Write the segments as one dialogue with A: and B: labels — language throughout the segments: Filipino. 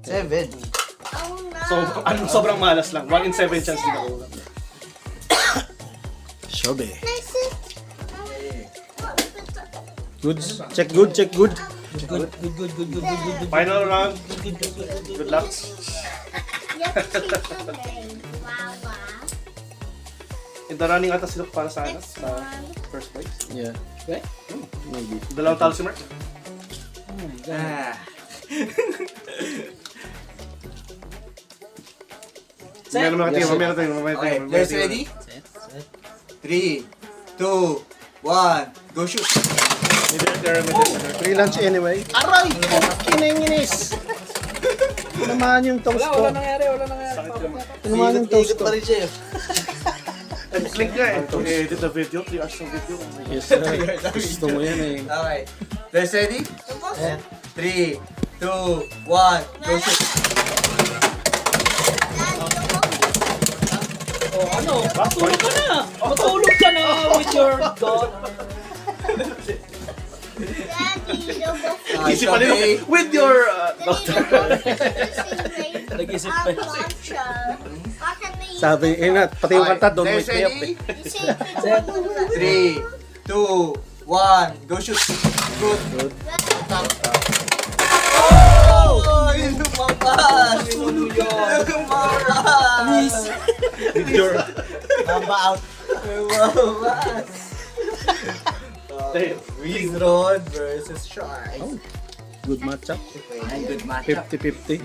A: 7.
B: So, sobrang malas lang. 1 in 7 chance din ako.
C: Shobe. Good. Check good, check good.
D: Good.
B: Final round. Good luck. In the running ata sila para sa first place.
C: Yeah.
D: Okay.
C: Maybe.
B: Dalawang talo si Mark. Meron naman tayo, meron tayo.
A: Okay, players ready?
D: Set.
A: 3, 2, 1, go shoot!
C: Free lunch anyway. Aray! Kinenginis! Tinamaan yung toast ko.
D: Wala nangyari.
C: Tinamaan yung toast ko.
A: pa rin siya.
B: Click nga eh. Edit the video, 3 hours ng video.
C: Yes, sir. Gusto mo yan eh.
A: Okay, players ready? 3, 2, 1, go shoot!
D: Oh, ano? Matulog ka na! Matulog ka na with your gun.
B: Isip pa nila, with your doctor.
D: Nag-isip pa.
C: Sabi, pati yung kanta, don't
A: Players
C: wake me up eh.
A: ready? 3, 2, 1, go shoot! Good! Oh! Yun lumabas! Lumabas!
D: Please.
C: With your...
A: Mamba out! Lumabas! Wizard versus Shark.
C: Good matchup.
A: Good matchup.
C: 50-50.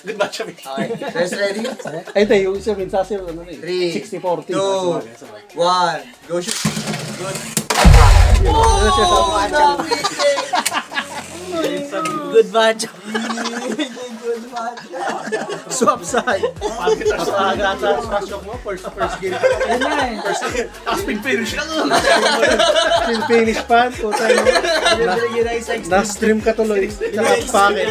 B: Good match kami.
A: Okay, guys ready?
C: Ay, tayo, yung isa rin, sasir, ano na eh.
A: 3,
C: 60-40.
A: 2, 1, go shoot! Good!
C: Ano siya sa matchup?
D: Good match.
A: Good matchup!
C: Swap side.
B: Tapos agad sa smash mo, first game.
D: Yan na eh.
B: Tapos pin-finish ka nga.
C: Yung finish pan. Puta mo. Na-stream ka tuloy. Naka-packet.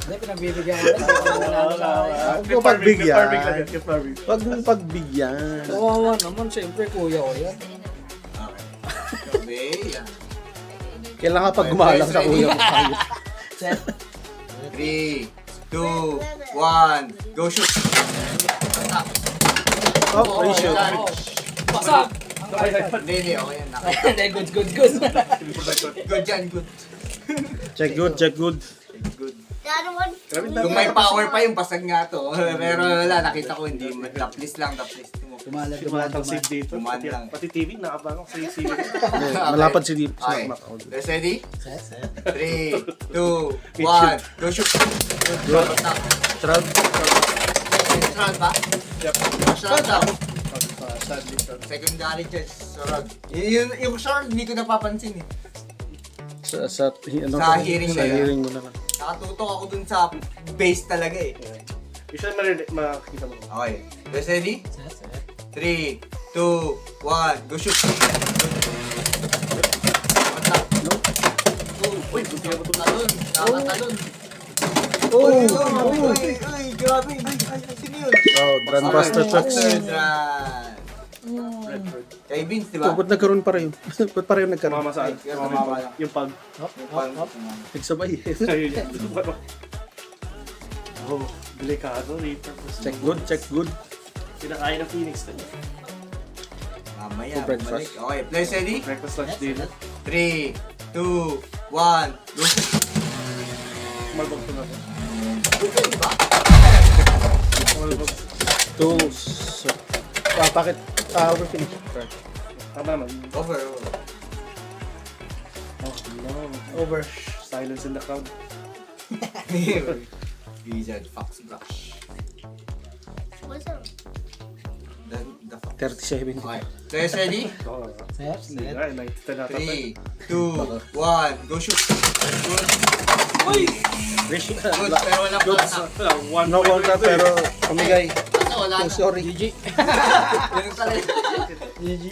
D: Hindi, pinagbibigyan ko lang.
C: Huwag mo pagbigyan.
B: Gift farming.
C: Huwag mong pagbigyan.
D: Kawawa naman, siyempre kuya ko yan.
A: Okay.
C: Kailangan pag gumalang sa kuya mo tayo.
D: Set.
A: 3, 2, 1, go shoot!
C: Oh, free shoot.
D: Pasag!
A: Hindi, okay yan.
D: Hindi, good.
A: Good yan, good.
C: Check good, check good.
A: Good. Kung may power pa yung pasag nga to. Pero wala, nakita ko hindi. Top list lang, top list mo.
B: Tumatang save dito.
A: Tumaan lang.
B: Pati TV, nakabang sa CV.
C: Malapad si Deep.
A: Okay.
C: Snap
A: Guys, ready?
D: Set.
A: 3, 2, 1, go shoot! Good.
C: Shroud.
A: Shroud ba?
B: Yep.
A: Shroud daw.
B: Sadly,
A: Secondary judge, shroud. Yung shroud, hindi ko napapansin eh.
C: Sa
A: hearing
C: sa
A: na yun.
C: hearing mo na lang.
A: Nakatutok ako dun sa base talaga eh.
B: usually makikita mo.
A: Okay. Guys, ready?
D: Set.
A: 3, 2, 1, go shoot! Uy, buti ako talon. Nakatalon. Uy, grabe. Sino yun?
C: Oh, Grandmaster Trucks.
B: Redford.
A: Kay Vince, di ba?
C: Ba't nagkaroon pa rin? Ba't pa rin nagkaroon?
B: Mama saan?
A: Mama lang.
B: Yung pag.
C: Nagsabay.
B: Ayun yan. Oh, delikado.
C: Check good, check good.
B: Pinakain ng Phoenix na niya.
A: Mamaya,
C: For breakfast.
A: bumalik. Okay, place ready?
B: Breakfast, lunch, dinner.
A: 3, 2, 1, go shoot!
B: Malbog to na to.
A: Di ba?
B: Malbog.
C: Two. Bakit? We're finished.
B: Tama naman.
A: Over.
B: Oh, no.
C: Over.
B: Silence in the crowd.
A: Wizard Fox Brush. The Fox.
C: 37.
A: Okay, place ready?
B: Oo.
D: Set.
B: Hindi nga, 90 na
A: 3, 2, 1, go shoot! Good,
D: Uy!
A: good, pero wala pa.
B: One
C: No
B: point
C: contact pero pamigay.
A: Wala
C: Oh,
A: na.
C: sorry.
D: GG.
A: Ganun talaga.
D: GG.